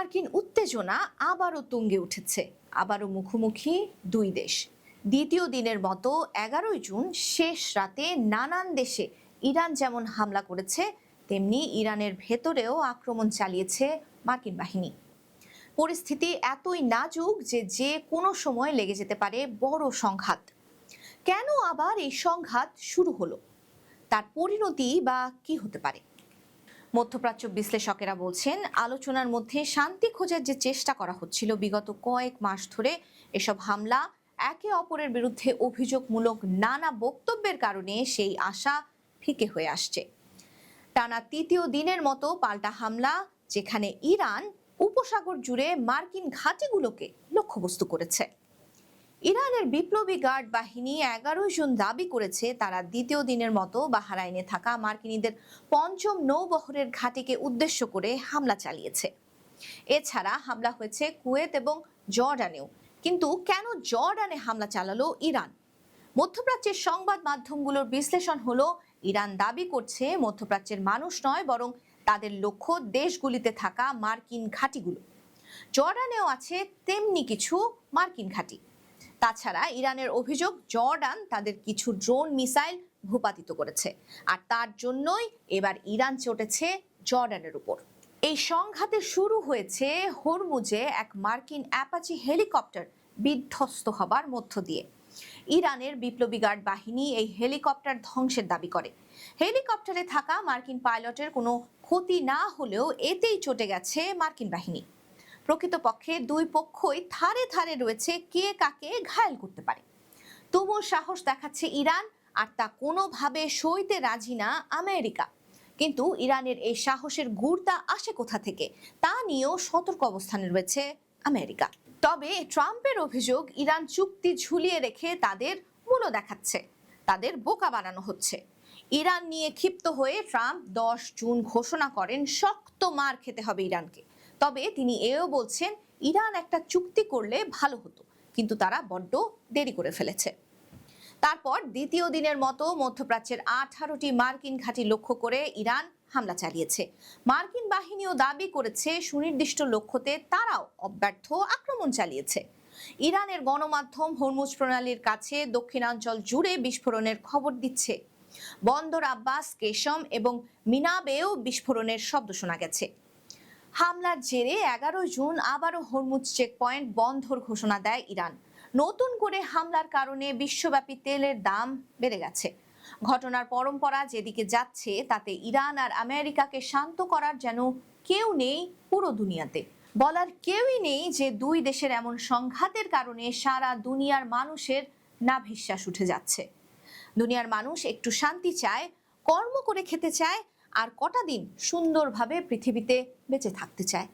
মার্কিন উত্তেজনা আবারও তুঙ্গে উঠেছে। আবারও মুখোমুখি দুই দেশ। দ্বিতীয় দিনের মতো 11 জুন শেষ রাতে নানান দেশে ইরান যেমন হামলা করেছে, তেমনি ইরানের ভেতরেও আক্রমণ চালিয়েছে মার্কিন বাহিনী। পরিস্থিতি এতই নাজুক যে যে কোনো সময় লেগে যেতে পারে বড় সংঘাত। কেন আবার এই সংঘাত শুরু হলো, তার পরিণতি বা কি হতে পারে? মধ্যপ্রাচ্য বিশ্লেষকেরা বলছেন, আলোচনার মধ্যে শান্তি খোঁজার যে চেষ্টা করা হচ্ছিল বিগত কয়েক মাস ধরে, এসব হামলা একে অপরের বিরুদ্ধে অভিযোগমূলক নানা বক্তব্যের কারণে সেই আশা ফিকে হয়ে আসছে। টানা তৃতীয় দিনের মতো পাল্টা হামলা, যেখানে ইরান উপসাগর জুড়ে মার্কিন ঘাঁটিগুলোকে লক্ষ্যবস্তু করেছে। ইরানের বিপ্লবী গার্ড বাহিনী 11 জুন দাবি করেছে তারা দ্বিতীয় দিনের মতো বাহরাইনে থাকা মার্কিনীদের পঞ্চম নৌবহরের ঘাঁটিকে উদ্দেশ্য করে হামলা চালিয়েছে। এছাড়া হামলা হয়েছে কুয়েত এবং জর্ডানেও। কিন্তু কেন জর্ডানে হামলা চালালো ইরান? মধ্যপ্রাচ্যের সংবাদ মাধ্যমগুলোর বিশ্লেষণ হলো, ইরান দাবি করছে মধ্যপ্রাচ্যের মানুষ নয়, বরং তাদের লক্ষ্য দেশগুলিতে থাকা মার্কিন ঘাঁটিগুলো। জর্ডানেও আছে তেমনি কিছু মার্কিন ঘাঁটি। তাছাড়া ইরানের অভিযোগ, জর্ডান তাদের কিছু ড্রোন মিসাইল ভূপাতিত করেছে, আর তার জন্যই এবার ইরান চটেছে জর্ডানের উপর। এই সংঘাতে শুরু হয়েছে হরমুজে এক মার্কিন অ্যাপাচি হেলিকপ্টার বিধ্বস্ত হবার মধ্য দিয়ে। ইরানের বিপ্লবী গার্ড বাহিনী এই হেলিকপ্টার ধ্বংসের দাবি করে। হেলিকপ্টারে থাকা মার্কিন পাইলটের কোনো ক্ষতি না হলেও এতেই চটে গেছে মার্কিন বাহিনী। প্রকৃতপক্ষে দুই পক্ষই ধারে ধারে রয়েছে কে কাকে ঘায়েল করতে পারে। তুমুল সাহস দেখাচ্ছে ইরান, আর তা কোনোভাবে সইতে রাজি না আমেরিকা। কিন্তু ইরানের এই সাহসের গুড়টা আসে কোথা থেকে, তা নিয়েও সতর্ক অবস্থানে রয়েছে আমেরিকা। তবে ট্রাম্পের অভিযোগ, ইরান চুক্তি ঝুলিয়ে রেখে তাদের মূল্য দেখাচ্ছে, তাদের বোকা বানানো হচ্ছে। ইরান নিয়ে ক্ষিপ্ত হয়ে ট্রাম্প 10 জুন ঘোষণা করেন শক্ত মার খেতে হবে ইরানকে। তবে তিনি এও বলছেন, ইরান একটা চুক্তি করলে ভালো হতো, কিন্তু তারা বড্ড দেরি করে ফেলেছে। তারপর দ্বিতীয় দিনের মতো মধ্যপ্রাচ্যের 18টি মার্কিন ঘাঁটি লক্ষ্য করে ইরান হামলা চালিয়েছে। মার্কিন বাহিনীও দাবি করেছে সুনির্দিষ্ট লক্ষ্যতে তারাও অব্যর্থ আক্রমণ চালিয়েছে। ইরানের গণমাধ্যম হরমুজ প্রণালীর কাছে দক্ষিণাঞ্চল জুড়ে বিস্ফোরণের খবর দিচ্ছে। বন্দর আব্বাস, কেশম এবং মিনাবেও বিস্ফোরণের শব্দ শোনা গেছে। হামলার জেরে 11 জুন আবারও হরমুজ চেকপয়েন্ট বন্ধর ঘোষণা দেয় ইরান। নতুন করে হামলার কারণে বিশ্বব্যাপী তেলের দাম বেড়ে গেছে। ঘটনার পরম্পরা যেদিকে যাচ্ছে, তাতে ইরান আর আমেরিকাকে শান্ত করার যেন কেউ নেই পুরো দুনিয়াতে। বলার কেউই নেই যে দুই দেশের এমন সংঘাতের কারণে সারা দুনিয়ার মানুষের নাভিশ্বাস উঠে যাচ্ছে। দুনিয়ার মানুষ একটু শান্তি চায়, কর্ম করে খেতে চায়, আর কটা দিন সুন্দরভাবে পৃথিবীতে বেঁচে থাকতে চায়।